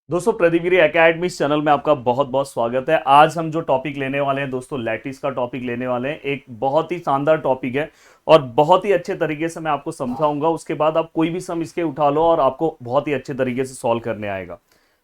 दोस्तों प्रदीप गिरी academy channel में आपका बहुत बहुत स्वागत है। आज हम जो टॉपिक लेने वाले हैं दोस्तों, लैटिस का टॉपिक लेने वाले हैं। एक बहुत ही शानदार टॉपिक है और बहुत ही अच्छे तरीके से मैं आपको समझाऊंगा। उसके बाद आप कोई भी सम इसके उठा लो और आपको बहुत ही अच्छे तरीके से सॉल्व करने आएगा।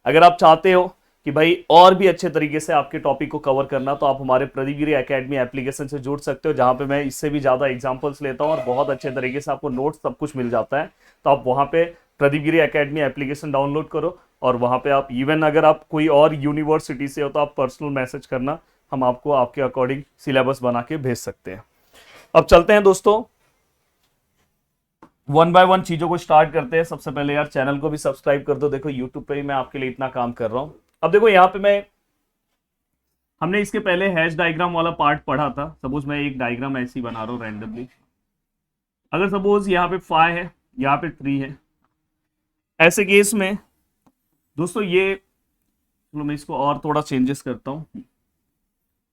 अगर आप चाहते हो कि भाई और भी अच्छे तरीके से आपके टॉपिक को कवर करना, तो आप हमारे प्रदीप गिरी एकेडमी एप्लीकेशन से जुड़ सकते हो, जहां पे मैं इससे भी ज़्यादा एग्जाम्पल्स लेता हूँ और बहुत अच्छे तरीके से आपको नोट्स सब कुछ मिल जाता है। तो आप वहाँ पे प्रदीप गिरी एकेडमी एप्लीकेशन डाउनलोड करो और वहाँ पे आप इवन अगर आप कोई और यूनिवर्सिटी से हो तो आप पर्सनल मैसेज करना, हम आपको आपके अकॉर्डिंग सिलेबस बना के भेज सकते हैं। अब चलते हैं दोस्तों, वन बाय वन चीज़ों को स्टार्ट करते हैं। सबसे पहले यार चैनल को भी सब्सक्राइब कर दो। देखो यूट्यूब पे ही मैं आपके लिए इतना काम कर रहा हूँ। अब देखो यहाँ पे हमने इसके पहले हैश डायग्राम वाला पार्ट पढ़ा था। सपोज मैं एक डायग्राम ऐसी बना रहा हूँ रैंडमली। अगर सपोज यहाँ पे 5 है, यहाँ पे 3 है, ऐसे केस में दोस्तों ये, चलो मैं इसको और थोड़ा चेंजेस करता हूँ।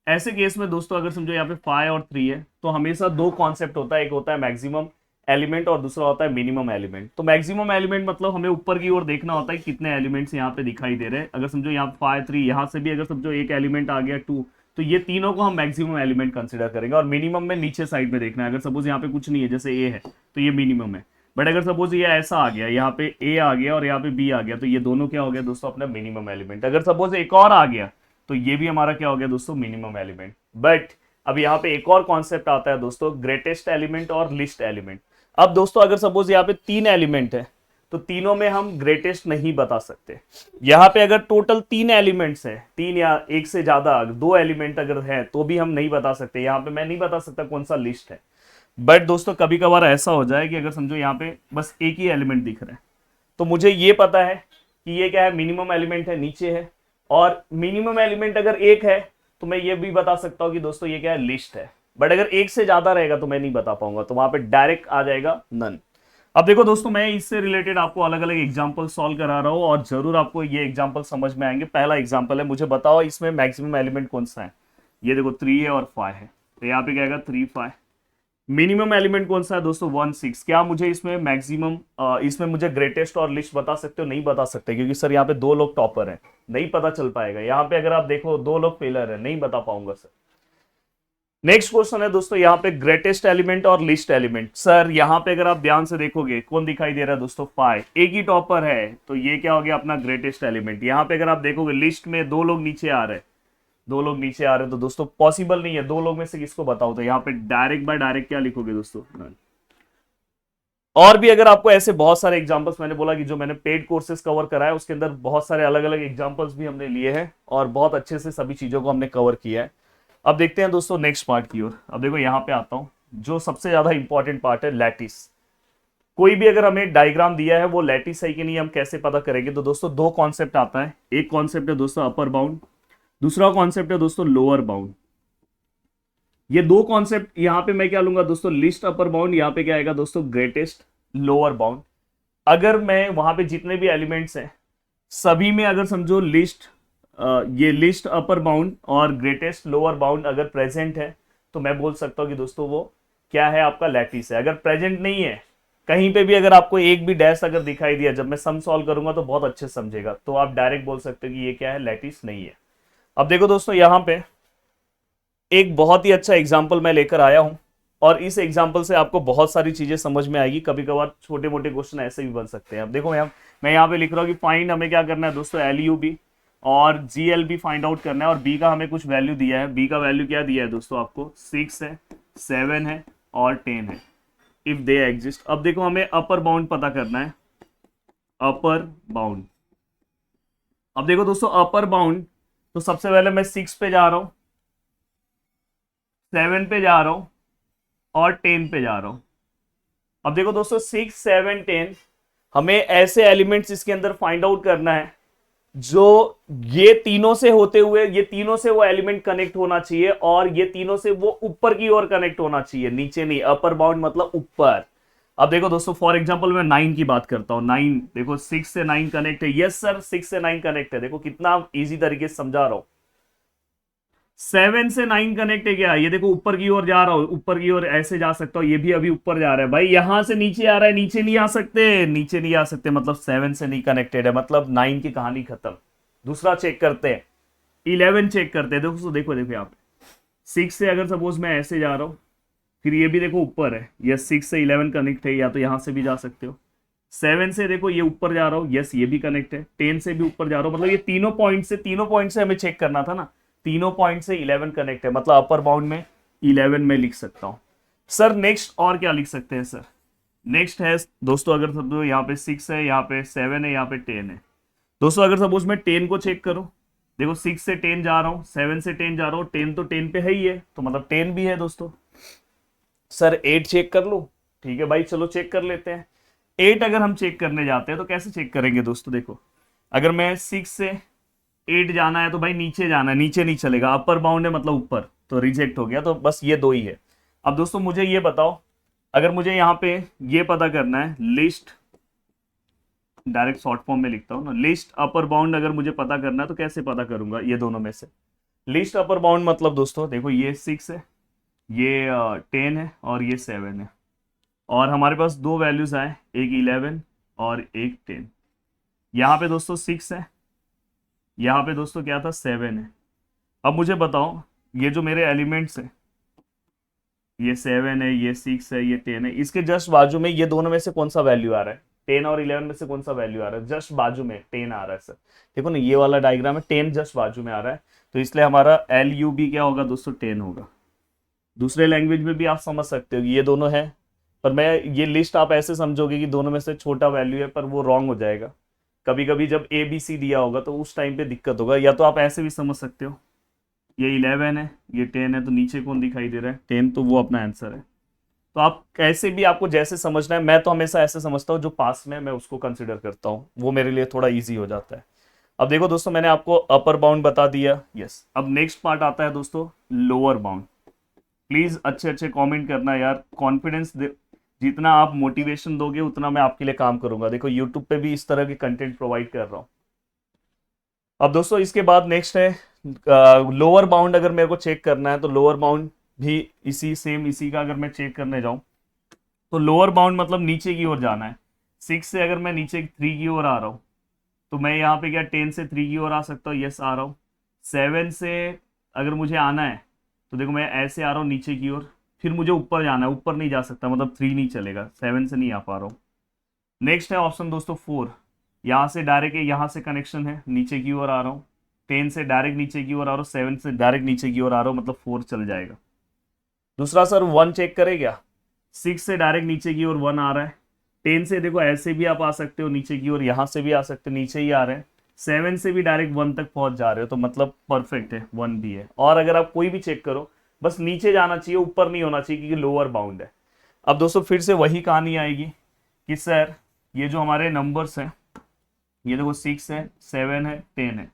ऐसे केस में दोस्तों अगर समझो यहाँ पे 5 और 3 है, तो हमेशा दो कॉन्सेप्ट होता है। एक होता है मैक्सिमम एलिमेंट और दूसरा होता है मिनिमम एलिमेंट। तो मैक्सिमम एलिमेंट मतलब हमें ऊपर की ओर देखना होता है कितने एलिमेंट्स यहाँ पे दिखाई दे रहे हैं। अगर समझो यहाँ 5 3, यहाँ से भी अगर समझो एक एलिमेंट आ गया 2, तो ये तीनों को हम मैक्सिमम एलिमेंट कंसिडर करेंगे। और मिनिमम में नीचे साइड में देखना है। अगर सपोज यहाँ पे कुछ नहीं है, जैसे ए है, तो ये मिनिमम है। बट अगर सपोज ये ऐसा आ गया, यहाँ पे ए आ गया और यहाँ पे बी आ गया, तो ये दोनों क्या हो गया दोस्तों, अपना मिनिमम एलिमेंट। अगर सपोज एक और आ गया, तो ये भी हमारा क्या हो गया दोस्तों, मिनिमम एलिमेंट। बट अब यहाँ पे एक और कॉन्सेप्ट आता है दोस्तों, ग्रेटेस्ट एलिमेंट और लिस्ट एलिमेंट। अब दोस्तों अगर सपोज यहाँ पे 3 एलिमेंट है, तो तीनों में हम ग्रेटेस्ट नहीं बता सकते। यहाँ पे अगर टोटल 3 एलिमेंट्स है, 3 या एक से ज्यादा 2 एलिमेंट अगर है, तो भी हम नहीं बता सकते। यहाँ पे मैं नहीं बता सकता कौन सा लिस्ट है। बट दोस्तों कभी कभार ऐसा हो जाए कि अगर समझो यहाँ पे बस एक ही एलिमेंट दिख रहा है, तो मुझे ये पता है कि ये क्या है, मिनिमम एलिमेंट है, नीचे है। और मिनिमम एलिमेंट अगर एक है, तो मैं ये भी बता सकता हूँ कि दोस्तों ये क्या है, लिस्ट है। बट अगर एक से ज्यादा रहेगा तो मैं नहीं बता पाऊंगा, तो वहां पे डायरेक्ट आ जाएगा नन। अब देखो दोस्तों, मैं इससे रिलेटेड आपको अलग अलग एग्जांपल सॉल्व करा रहा हूँ और जरूर आपको ये एग्जांपल समझ में आएंगे। पहला एग्जांपल है, मुझे बताओ इसमें मैक्सिमम एलिमेंट कौन सा है। ये देखो 3 है और 5 है, तो यहाँ पे क्या आएगा 3 5। मिनिमम एलिमेंट कौन सा है दोस्तों, 1 6। क्या मुझे इसमें मैक्सिमम, इसमें मुझे ग्रेटेस्ट और लिस्ट बता सकते हो? नहीं बता सकते, क्योंकि सर यहाँ पे 2 लोग टॉपर हैं, नहीं पता चल पाएगा। यहाँ पे अगर आप देखो 2 लोग फेलर है, नहीं बता पाऊंगा सर। नेक्स्ट क्वेश्चन है दोस्तों, यहाँ पे ग्रेटेस्ट एलिमेंट और लिस्ट एलिमेंट। सर यहाँ पे अगर आप ध्यान से देखोगे, कौन दिखाई दे रहा है दोस्तों, 5, एक ही टॉपर है, तो ये क्या हो गया अपना ग्रेटेस्ट एलिमेंट। यहाँ पे अगर आप देखोगे लिस्ट में 2 लोग नीचे आ रहे हैं, 2 लोग नीचे आ रहे हैं, तो दोस्तों पॉसिबल नहीं है। 2 लोग में से किसको बताओ, तो यहाँ पे डायरेक्ट बाय डायरेक्ट क्या लिखोगे दोस्तों, none। और भी अगर आपको ऐसे बहुत सारे एग्जांपल्स, मैंने बोला कि जो मैंने पेड कोर्सेज कवर करा है उसके अंदर बहुत सारे अलग अलग एग्जांपल्स भी हमने लिए हैं और बहुत अच्छे से सभी चीजों को हमने कवर किया है। अब देखते हैं दोस्तों नेक्स्ट पार्ट की ओर। अब देखो यहाँ पे आता हूँ, जो सबसे ज्यादा इंपॉर्टेंट पार्ट है, लैटिस। कोई भी अगर हमें डायग्राम दिया है वो लैटिस है कि नहीं, हम कैसे पता करेंगे। तो दोस्तों 2 कॉन्सेप्ट आता है। एक कॉन्सेप्ट है दोस्तों अपर बाउंड, दूसरा कॉन्सेप्ट है दोस्तों लोअर बाउंड। ये 2 कॉन्सेप्ट यहाँ पे मैं क्या लूंगा दोस्तों, लिस्ट अपर बाउंड, यहाँ पे क्या आएगा दोस्तों, ग्रेटेस्ट लोअर बाउंड। अगर मैं वहां पे जितने भी एलिमेंट्स हैं सभी में अगर समझो लिस्ट, ये लिस्ट अपर बाउंड और ग्रेटेस्ट लोअर बाउंड अगर प्रेजेंट है, तो मैं बोल सकता हूँ कि दोस्तों वो क्या है, आपका लैटिस है। अगर प्रेजेंट नहीं है कहीं पे भी, अगर आपको एक भी डैश अगर दिखाई दिया, जब मैं सम सॉल्व करूंगा तो बहुत अच्छे से समझेगा, तो आप डायरेक्ट बोल सकते हो कि ये क्या है, लैटिस नहीं है। अब देखो दोस्तों यहाँ पे एक बहुत ही अच्छा एग्जाम्पल मैं लेकर आया हूं और इस एग्जाम्पल से आपको बहुत सारी चीजें समझ में आएगी। कभी कभार छोटे मोटे क्वेश्चन ऐसे भी बन सकते हैं। अब देखो मैं यहाँ पे लिख रहा हूँ कि फाइंड, हमें क्या करना है दोस्तों, LUB और GLB फाइंड आउट करना है। और B का हमें कुछ वैल्यू दिया है। B का वैल्यू क्या दिया है दोस्तों आपको, 6 है, 7 है और 10 है, इफ दे एग्जिस्ट। अब देखो हमें अपर बाउंड पता करना है, अपर बाउंड। अब देखो दोस्तों अपर बाउंड, तो सबसे पहले मैं 6 पे जा रहा हूँ, 7 पे जा रहा हूं और 10 पे जा रहा हूं। अब देखो दोस्तों 6 7 10, हमें ऐसे एलिमेंट्स इसके अंदर फाइंड आउट करना है जो ये तीनों से होते हुए, ये तीनों से वो एलिमेंट कनेक्ट होना चाहिए और ये तीनों से वो ऊपर की ओर कनेक्ट होना चाहिए, नीचे नहीं। अपर बाउंड मतलब ऊपर। अब देखो दोस्तों फॉर एग्जांपल मैं 9 की बात करता हूं। 9 देखो 6 से 9 कनेक्ट है। यस सर 6 से 9 कनेक्ट है। देखो कितना इजी तरीके से समझा रहा हूं। 7 से 9 कनेक्ट है क्या? ये देखो ऊपर की ओर जा रहा हूं, ऊपर की ओर ऐसे जा सकता हूं, ये भी अभी ऊपर जा रहा है भाई, यहां से नीचे आ रहा है, नीचे नहीं आ सकते, नीचे नहीं आ सकते, मतलब 7 से नहीं कनेक्टेड है, मतलब 9 की कहानी खत्म। दूसरा चेक करते हैं, 11 चेक करते हैं। देखो देखो देखो यहाँ पे 6 से अगर सपोज मैं ऐसे जा रहा हूँ, फिर ये भी देखो ऊपर है, यस 6 से 11 कनेक्ट है, या तो यहां से भी जा सकते हो। 7 से देखो ये ऊपर जा रहा हूँ, यस ये भी कनेक्ट है। 10 से भी ऊपर जा रहा हूँ, मतलब ये तीनों पॉइंट से हमें चेक करना था ना, तीनों पॉइंट से 11 कनेक्ट है, मतलब अपर बाउंड में 11 में लिख सकता हूँ। सर नेक्स्ट और क्या लिख सकते हैं सर? नेक्स्ट है दोस्तों, अगर सपोज यहाँ पे 6 है, यहाँ पे 7 है, यहाँ पे 10 है। दोस्तों अगर सपोज मैं 10 को चेक करूँ, देखो 6 से 10 जा रहा हूँ, 7 से 10 जा रहा हूँ, 10 तो 10 पे है ही है, तो मतलब 10 भी है दोस्तों। सर 8 चेक कर लो, ठीक है भाई, चलो चेक कर लेते हैं। 8 अगर हम चेक करने जाते हैं तो कैसे चेक करेंगे दोस्तों? देखो अगर मैं 6 से 8 जाना है तो भाई नीचे जाना है, नीचे नहीं चलेगा, अपर बाउंड है मतलब ऊपर, तो रिजेक्ट हो गया, तो बस ये दो ही है। अब दोस्तों मुझे ये बताओ, अगर मुझे यहाँ पे ये पता करना है, लिस्ट, डायरेक्ट शॉर्ट फॉर्म में लिखता हूँ ना, लिस्ट अपर बाउंड अगर मुझे पता करना है तो कैसे पता करूंगा? ये दोनों में से लिस्ट अपर बाउंड मतलब दोस्तों देखो ये 6 है, ये 10 है और ये 7 है, और हमारे पास दो वैल्यूज आए, एक 11 और एक 10। यहाँ पे दोस्तों 6 है, यहाँ पे दोस्तों क्या था 7 है। अब मुझे बताओ ये जो मेरे एलिमेंट्स हैं, ये 7 है, ये 6 है, ये 10 है, इसके जस्ट बाजू में ये दोनों में से कौन सा वैल्यू आ रहा है? 10 और 11 में से कौन सा वैल्यू आ रहा है? जस्ट बाजू में 10 आ रहा है सर। देखो ना ये वाला डायग्राम है, 10 जस्ट बाजू में आ रहा है, तो इसलिए हमारा LUB क्या होगा दोस्तों? 10 होगा। दूसरे लैंग्वेज में भी आप समझ सकते हो कि ये दोनों है, पर मैं ये लिस्ट आप ऐसे समझोगे कि दोनों में से छोटा वैल्यू है, पर वो रॉन्ग हो जाएगा। कभी कभी जब ABC दिया होगा तो उस टाइम पे दिक्कत होगा, या तो आप ऐसे भी समझ सकते हो, ये 11 है, ये 10 है, तो नीचे कौन दिखाई दे रहा है? 10, तो वो अपना आंसर है। तो आप कैसे भी, आपको जैसे समझना है, मैं तो हमेशा ऐसे समझता हूँ जो पास में है, मैं उसको कंसिडर करता हूँ, वो मेरे लिए थोड़ा ईजी हो जाता है। अब देखो दोस्तों मैंने आपको अपर बाउंड बता दिया, यस। अब नेक्स्ट पार्ट आता है दोस्तों लोअर बाउंड। प्लीज अच्छे अच्छे कमेंट करना यार, कॉन्फिडेंस जितना आप मोटिवेशन दोगे उतना मैं आपके लिए काम करूंगा। देखो यूट्यूब पे भी इस तरह के कंटेंट प्रोवाइड कर रहा हूँ। अब दोस्तों इसके बाद नेक्स्ट है लोअर बाउंड। अगर मेरे को चेक करना है तो लोअर बाउंड भी इसी सेम, इसी का अगर मैं चेक करने जाऊं तो लोअर बाउंड मतलब नीचे की ओर जाना है। 6 से अगर मैं नीचे 3 की ओर आ रहा हूं तो मैं यहाँ पे क्या 10 से 3 की ओर आ सकता हूँ? यस आ रहा हूँ। 7 से अगर मुझे आना है तो देखो मैं ऐसे आ रहा हूँ नीचे की ओर, फिर मुझे ऊपर जाना है, ऊपर नहीं जा सकता, मतलब 3 नहीं चलेगा, 7 से नहीं आ पा रहा हूँ। नेक्स्ट है ऑप्शन दोस्तों 4, यहाँ से डायरेक्ट यहाँ से कनेक्शन है, नीचे की ओर आ रहा हूँ। 10 से डायरेक्ट नीचे की ओर आ रहा हूँ, 7 से डायरेक्ट नीचे की ओर आ रहा हूँ, मतलब 4 चल जाएगा। दूसरा सर 1 चेक करे क्या? 6 से डायरेक्ट नीचे की ओर 1 आ रहा है। 10 से देखो ऐसे भी आप आ सकते हो नीचे की ओर, यहाँ से भी आ सकते हो, नीचे ही आ रहे हैं। 7 से भी डायरेक्ट 1 तक पहुंच जा रहे हो, तो मतलब परफेक्ट है, 1 भी है। और अगर आप कोई भी चेक करो, बस नीचे जाना चाहिए, ऊपर नहीं होना चाहिए, क्योंकि लोअर बाउंड है। अब दोस्तों फिर से वही कहानी आएगी कि सर ये जो हमारे नंबर्स हैं, ये देखो 6 है, 7 है, 10 है,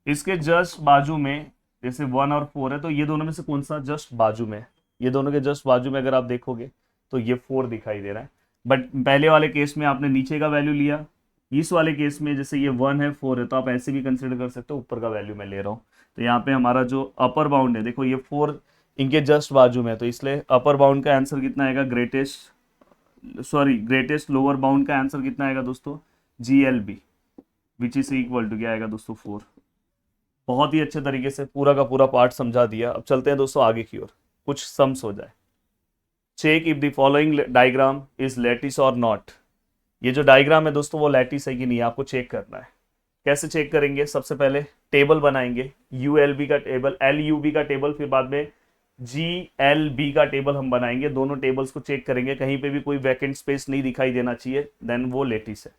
इसके जस्ट बाजू में जैसे 1 और 4 है, तो ये दोनों में से कौन सा जस्ट बाजू में है? ये दोनों के जस्ट बाजू में अगर आप देखोगे तो ये 4 दिखाई दे रहा है। बट पहले वाले केस में आपने नीचे का वैल्यू लिया, इस वाले केस में जैसे ये 1 है, 4 है, तो आप ऐसे भी कंसिडर कर सकते हो, ऊपर का वैल्यू मैं ले रहा हूँ। तो यहाँ पे हमारा जो अपर बाउंड है, देखो ये 4 इनके जस्ट बाजू में है, तो इसलिए अपर बाउंड का आंसर कितना आएगा? ग्रेटेस्ट लोअर बाउंड का आंसर कितना आएगा दोस्तों? GLB, which is equal to क्या आएगा दोस्तों? 4। बहुत ही अच्छे तरीके से पूरा का पूरा पार्ट समझा दिया। अब चलते हैं दोस्तों आगे की ओर, कुछ सम्स हो जाए। Check if the following diagram is lattice और नॉट। ये जो डायग्राम है दोस्तों वो लैटिस है कि नहीं, आपको चेक करना है। कैसे चेक करेंगे? सबसे पहले टेबल बनाएंगे, ULB का टेबल, LUB का टेबल, फिर बाद में GLB का टेबल हम बनाएंगे। दोनों टेबल्स को चेक करेंगे, कहीं पे भी कोई वैकेंट स्पेस नहीं दिखाई देना चाहिए, देन वो लैटिस है।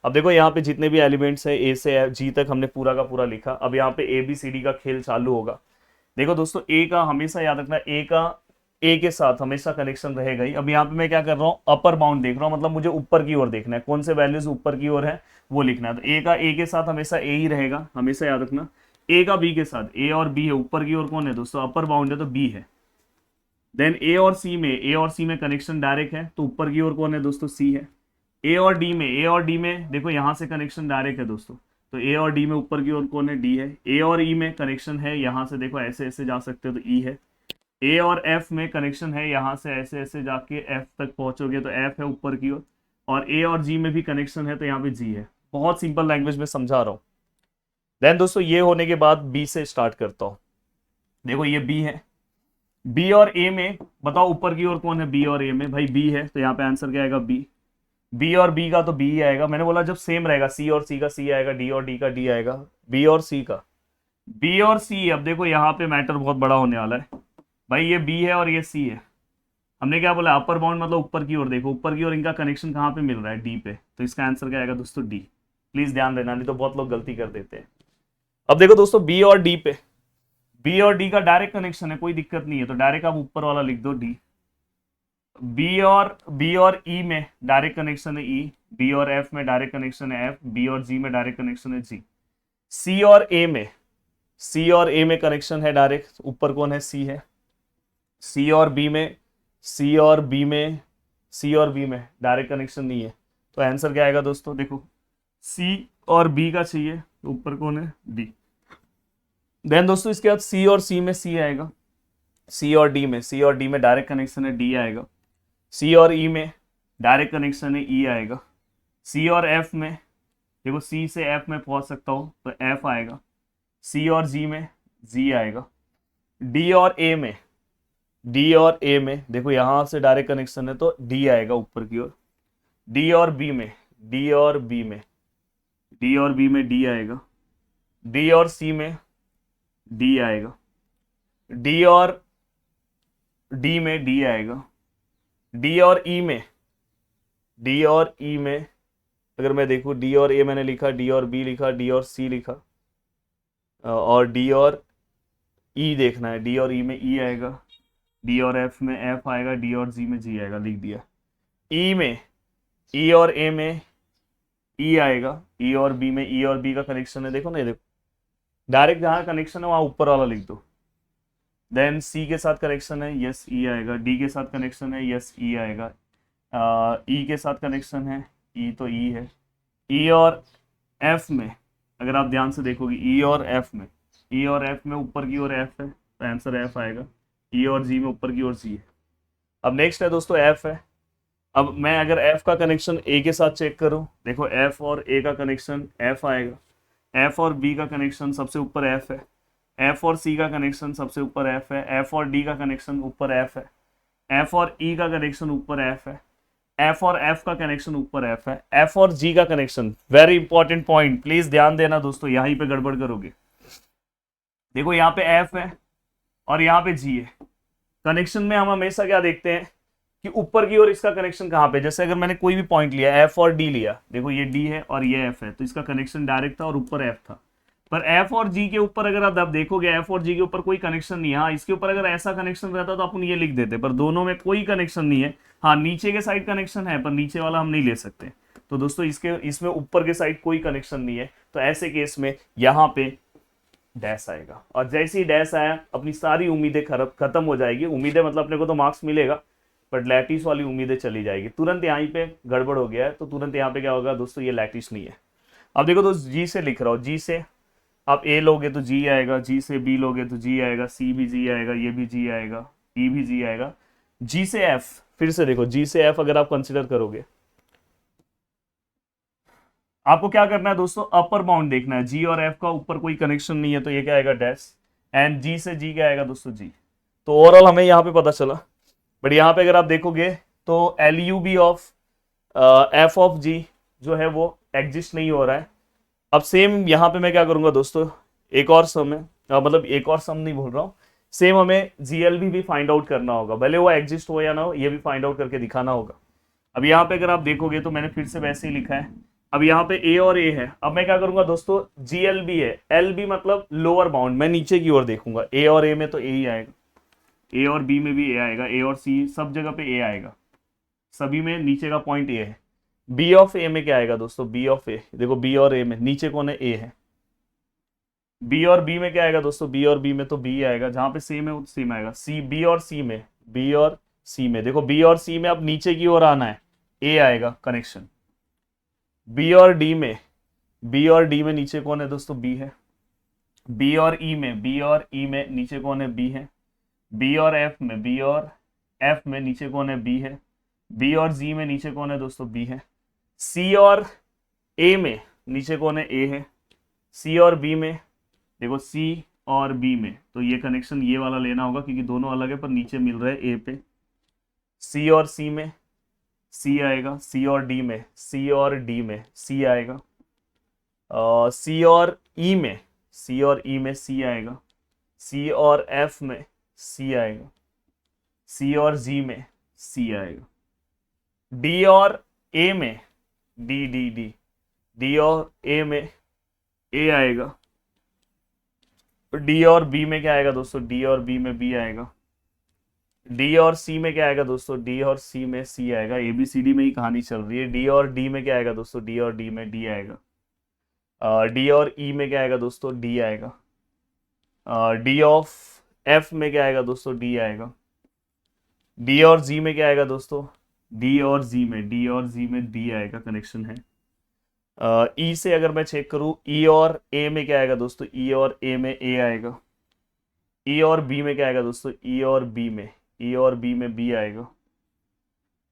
अब देखो यहाँ पे जितने भी एलिमेंट्स है A से G तक हमने पूरा का पूरा लिखा। अब यहाँ पे ABCD का खेल चालू होगा। देखो दोस्तों A का हमेशा याद रखना, A का A के साथ हमेशा कनेक्शन रहेगा ही। अब यहाँ पे मैं क्या कर रहा हूँ? अपर बाउंड देख रहा हूँ, मतलब मुझे ऊपर की ओर देखना है, कौन से वैल्यूज ऊपर की ओर है वो लिखना है। तो A का A के साथ हमेशा A ही रहेगा, हमेशा याद रखना। A का B के साथ, A और B है, ऊपर की ओर कौन है दोस्तों? अपर बाउंड है तो B है। देन A और C में कनेक्शन डायरेक्ट है, तो ऊपर की ओर कौन है दोस्तों? C है। A और D में देखो यहाँ से कनेक्शन डायरेक्ट है दोस्तों, तो ए और डी में ऊपर की ओर कौन है, डी है। ए और ई में कनेक्शन है, यहाँ से देखो ऐसे ऐसे जा सकते हो तो ई है। ए और एफ में कनेक्शन है, यहाँ से ऐसे ऐसे जाके एफ तक पहुंचोगे तो एफ है ऊपर की ओर। और ए और जी में भी कनेक्शन है तो यहाँ पे जी है। बहुत सिंपल लैंग्वेज में समझा रहा हूँ। देन दोस्तों ये होने के बाद बी से स्टार्ट करता हूँ। देखो ये बी है, बी और ए में बताओ ऊपर की ओर कौन है, बी और ए में भाई बी है, तो यहाँ पे आंसर क्या आएगा, बी। बी और बी का तो बी आएगा, मैंने बोला जब सेम रहेगा, सी और सी का सी आएगा, डी और डी का डी आएगा, बी और सी का बी और सी। अब देखो यहाँ पे मैटर बहुत बड़ा होने वाला है भाई, ये बी है और ये सी है। हमने क्या बोला, अपर बाउंड मतलब ऊपर की ओर, देखो ऊपर की ओर इनका कनेक्शन कहाँ पे मिल रहा है, डी पे, तो इसका आंसर क्या आएगा दोस्तों, डी। प्लीज ध्यान देना, नहीं तो बहुत लोग गलती कर देते हैं। अब देखो दोस्तों बी और डी पे, बी और डी का डायरेक्ट कनेक्शन है, कोई दिक्कत नहीं है, तो डायरेक्ट आप ऊपर वाला लिख दो डी। बी और ई में डायरेक्ट कनेक्शन है ई, बी और एफ में डायरेक्ट कनेक्शन है एफ, बी और जी में डायरेक्ट कनेक्शन है जी। सी और ए में, सी और ए में कनेक्शन है डायरेक्ट, ऊपर कौन है, सी है। सी और बी में, सी और बी में, सी और बी में डायरेक्ट कनेक्शन नहीं है, तो आंसर क्या आएगा दोस्तों, देखो सी और बी का चाहिए, तो ऊपर कौन है, डी। देन दोस्तों इसके बाद सी और सी में सी आएगा, सी और डी में, सी और डी में डायरेक्ट कनेक्शन है, डी आएगा। सी और ई में डायरेक्ट कनेक्शन है, ई आएगा। सी और एफ में, देखो सी से एफ में पहुंच सकता हूं तो एफ आएगा। सी और जी में जी आएगा। डी और ए में, डी और ए में देखो यहां से डायरेक्ट कनेक्शन है तो डी आएगा ऊपर की ओर। डी और बी में, डी और बी में, डी और बी में डी आएगा। डी और सी में डी आएगा। डी और डी में डी आएगा। डी और ई में, डी और ई में अगर मैं देखूं, डी और ए मैंने लिखा, डी और बी लिखा, डी और सी लिखा, और डी और ई देखना है, डी और ई में ई आएगा, डी और एफ में एफ आएगा, डी और जी में जी आएगा, लिख दिया। ई में, ई और ए में ई आएगा, ई और बी में, ई और बी का कनेक्शन है, देखो ना, ये देखो डायरेक्ट जहाँ कनेक्शन है वहाँ ऊपर वाला लिख दो। देन सी के साथ कनेक्शन है, यस ई आएगा। डी के साथ कनेक्शन है, यस ई आएगा। ई के साथ कनेक्शन है, ई तो ई है। ई और एफ में अगर आप ध्यान से देखोगे, ई और एफ में, ई और एफ में ऊपर की ओर एफ है तो आंसर एफ आएगा। ई और जी में ऊपर की ओर जी है। अब नेक्स्ट है दोस्तों एफ है। अब मैं अगर एफ का कनेक्शन ए के साथ चेक करूं, देखो एफ और ए का कनेक्शन एफ आएगा। एफ और बी का कनेक्शन सबसे ऊपर एफ है। एफ और सी का कनेक्शन सबसे ऊपर एफ है। एफ और डी का कनेक्शन ऊपर एफ है। एफ और ई का कनेक्शन ऊपर एफ है। एफ और एफ का कनेक्शन ऊपर एफ है। एफ और जी का connection, very important point, please ध्यान देना दोस्तों, यहीं पे गड़बड़ करोगे। देखो यहाँ पे एफ है और यहाँ पे जी है। कनेक्शन में हम हमेशा क्या देखते हैं कि ऊपर की ओर इसका कनेक्शन कहाँ पे, जैसे अगर मैंने कोई भी पॉइंट लिया, एफ और डी लिया, देखो ये डी है और ये एफ है, तो इसका कनेक्शन डायरेक्ट था और ऊपर एफ था। पर एफ और जी के ऊपर अगर आप देखोगे, एफ और जी के ऊपर कोई कनेक्शन नहीं है। हाँ, इसके ऊपर अगर ऐसा कनेक्शन रहता तो अपन ये लिख देते, पर दोनों में कोई कनेक्शन नहीं है। हाँ, नीचे के साइड कनेक्शन है पर नीचे वाला हम नहीं ले सकते। तो दोस्तों इसमें ऊपर के साइड कोई कनेक्शन नहीं है, तो ऐसे केस में यहाँ पे डैश आएगा। और जैसे ही डैश आया अपनी सारी उम्मीदें खत्म हो जाएगी। उम्मीदें मतलब अपने को तो मार्क्स मिलेगा, बट लैटिस वाली उम्मीदें चली जाएगी। तुरंत यहाँ पे गड़बड़ हो गया है, तो तुरंत यहाँ पे क्या होगा दोस्तों, ये लैटिस नहीं है। अब देखो दोस्त, जी से लिख रहा हूँ, जी से आप ए लोगे तो जी आएगा, जी से बी लोगे तो जी आएगा, सी भी जी आएगा, ये भी जी आएगा, ई भी जी आएगा। जी से एफ, फिर से देखो जी से एफ अगर आप कंसिडर करोगे, आपको क्या करना है दोस्तों, अपर बाउंड देखना है। जी और एफ का ऊपर कोई कनेक्शन नहीं है तो ये क्या आएगा, डैश। एंड जी से जी क्या आएगा दोस्तों, जी। तो ओवरऑल हमें यहाँ पे पता चला। बट यहाँ पे अगर आप देखोगे तो L U B of F of G जो है वो एग्जिस्ट नहीं हो रहा है। अब सेम यहाँ पे मैं क्या करूंगा दोस्तों, एक और सम है, मतलब एक और सम नहीं बोल रहा हूँ, सेम हमें जीएलबी भी फाइंड आउट करना होगा, भले वो एग्जिस्ट हो या ना हो, ये भी फाइंड आउट करके दिखाना होगा। अब यहाँ पे अगर आप देखोगे तो मैंने फिर से वैसे ही लिखा है। अब यहाँ पे ए और ए है। अब मैं क्या करूंगा दोस्तों, जीएलबी है, एलबी मतलब लोअर बाउंड, मैं नीचे की ओर देखूंगा। ए और ए में तो ए ही आएगा, ए और बी में भी ए आएगा, ए और सी सब जगह पे ए आएगा, सभी में नीचे का पॉइंट ए है। बी ऑफ ए में क्या आएगा दोस्तों, बी ऑफ ए, देखो बी और ए में नीचे कौन है, ए है। बी और बी में क्या आएगा दोस्तों, बी और बी में तो बी आएगा, जहां पे सेम है वो सेम आएगा। सी, बी और सी में, बी और सी में देखो, बी और सी में अब नीचे की ओर आना है, ए आएगा कनेक्शन। बी और डी में, बी और डी में नीचे कौन है दोस्तों, बी है। बी और ई में, बी और ई में नीचे कौन है, बी है। बी और एफ में, बी और एफ में नीचे कौन है, बी है। बी और जी में नीचे कौन है दोस्तों, बी है। सी और ए में नीचे कौन है, ए है। सी और बी में देखो, सी और बी में तो ये कनेक्शन ये वाला लेना होगा क्योंकि दोनों अलग है पर नीचे मिल रहा है ए पे। सी और सी में सी आएगा। सी और डी में, सी और डी में सी आएगा। सी और ई में, सी और ई में सी आएगा। सी और एफ में सी आएगा। सी और जी में सी आएगा। डी और ए में, डी डी डी डी और ए में ए आएगा। डी और बी में क्या आएगा दोस्तों, डी और बी में बी आएगा। डी और सी में क्या आएगा दोस्तों, डी और सी में सी आएगा। ए बी सी डी में ही कहानी चल रही है। डी और डी में क्या आएगा दोस्तों, डी और डी में डी आएगा। डी और ई में क्या आएगा दोस्तों, डी आएगा। डी ऑफ एफ में क्या आएगा दोस्तों, डी आएगा। डी और जी में क्या आएगा दोस्तों, डी और जी में, डी और जी में डी आएगा, कनेक्शन है। ई से अगर मैं चेक करूं, ई और ए में क्या आएगा दोस्तों, ई और ए में ए आएगा। ई और बी में क्या आएगा दोस्तों, ई और बी में, ई और बी में बी आएगा।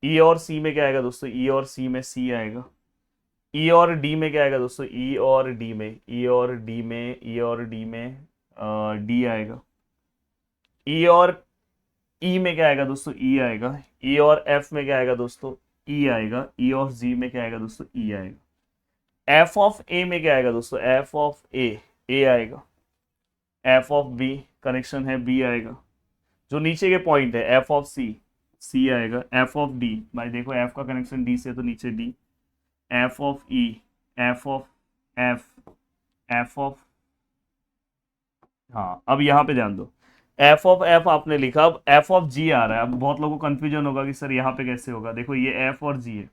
ई और सी में क्या आएगा दोस्तों, ई और सी में सी आएगा। ई और डी में क्या आएगा दोस्तों, ई और डी में, ई और डी में, ई और डी में डी आएगा। ई और ई में क्या आएगा दोस्तों, ई आएगा। ई और एफ में क्या आएगा दोस्तों, ई आएगा। ई और जी में क्या आएगा दोस्तों, ई आएगा। एफ ऑफ ए में क्या आएगा दोस्तों, एफ ऑफ ए आएगा। एफ ऑफ बी कनेक्शन है, बी आएगा। जो नीचे के पॉइंट है, एफ ऑफ सी आएगा। एफ ऑफ डी, भाई देखो एफ का कनेक्शन डी से तो नीचे D. F of E, F of F, F of, हाँ अब यहाँ पे ध्यान दो, एफ ऑफ एफ आपने लिखा, अब एफ ऑफ जी आ रहा है। अब बहुत लोगों को कंफ्यूजन होगा कि सर यहाँ पे कैसे होगा। देखो ये एफ और जी है,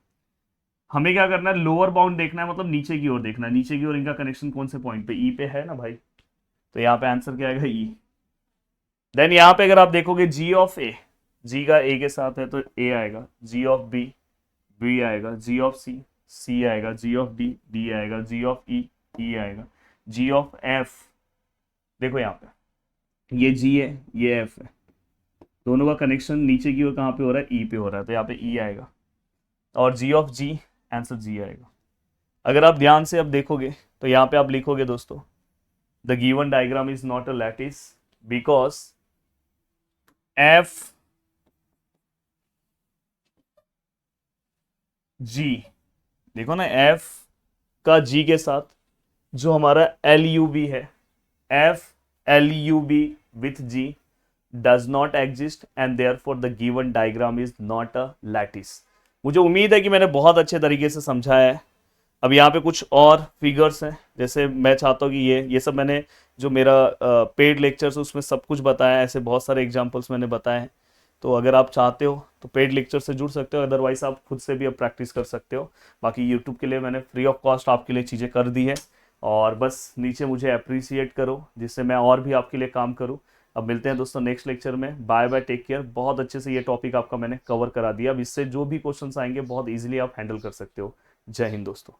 हमें क्या करना है, लोअर बाउंड देखना है, मतलब नीचे की ओर देखना है। नीचे की ओर इनका कनेक्शन कौन से पॉइंट पे, ई पे है ना भाई, तो यहाँ पे आंसर क्या आएगा, ई। देन यहाँ पे अगर आप देखोगे जी ऑफ ए, जी का ए के साथ है तो ए आएगा। जी ऑफ बी, बी आएगा। जी ऑफ सी आएगा। जी ऑफ डी आएगा। जी ऑफ ई आएगा। जी ऑफ एफ, देखो यहाँ पे ये जी है, ये एफ है, दोनों का कनेक्शन नीचे की ओर कहाँ पे हो रहा है, ई पे हो रहा है, तो यहाँ पे ई आएगा। और जी ऑफ जी, आंसर जी आएगा। अगर आप ध्यान से अब देखोगे तो यहाँ पे आप लिखोगे दोस्तों, the given diagram is not a lattice because F G, देखो ना एफ का जी के साथ जो हमारा एल यू बी है, F L U B with G does not exist and therefore the given diagram is not a lattice. मुझे उम्मीद है कि मैंने बहुत अच्छे तरीके से समझाया है। अब यहाँ पे कुछ और फिगर्स हैं, जैसे मैं चाहता हूँ कि ये सब मैंने जो मेरा पेड लेक्चर्स है उसमें सब कुछ बताया है, ऐसे बहुत सारे एग्जांपल्स मैंने बताए हैं। तो अगर आप चाहते हो तो पेड लेक्चर से जुड़ सकते हो, अदरवाइज आप खुद से भी अब प्रैक्टिस कर सकते हो। बाकी यूट्यूब के लिए मैंने फ्री ऑफ कॉस्ट आपके लिए चीज़ें कर दी है, और बस नीचे मुझे अप्रिसिएट करो जिससे मैं और भी आपके लिए काम करूँ। अब मिलते हैं दोस्तों नेक्स्ट लेक्चर में। Bye bye, take care. बहुत अच्छे से ये टॉपिक आपका मैंने कवर करा दिया। अब इससे जो भी क्वेश्चंस आएंगे बहुत इजीली आप हैंडल कर सकते हो। जय हिंद दोस्तों।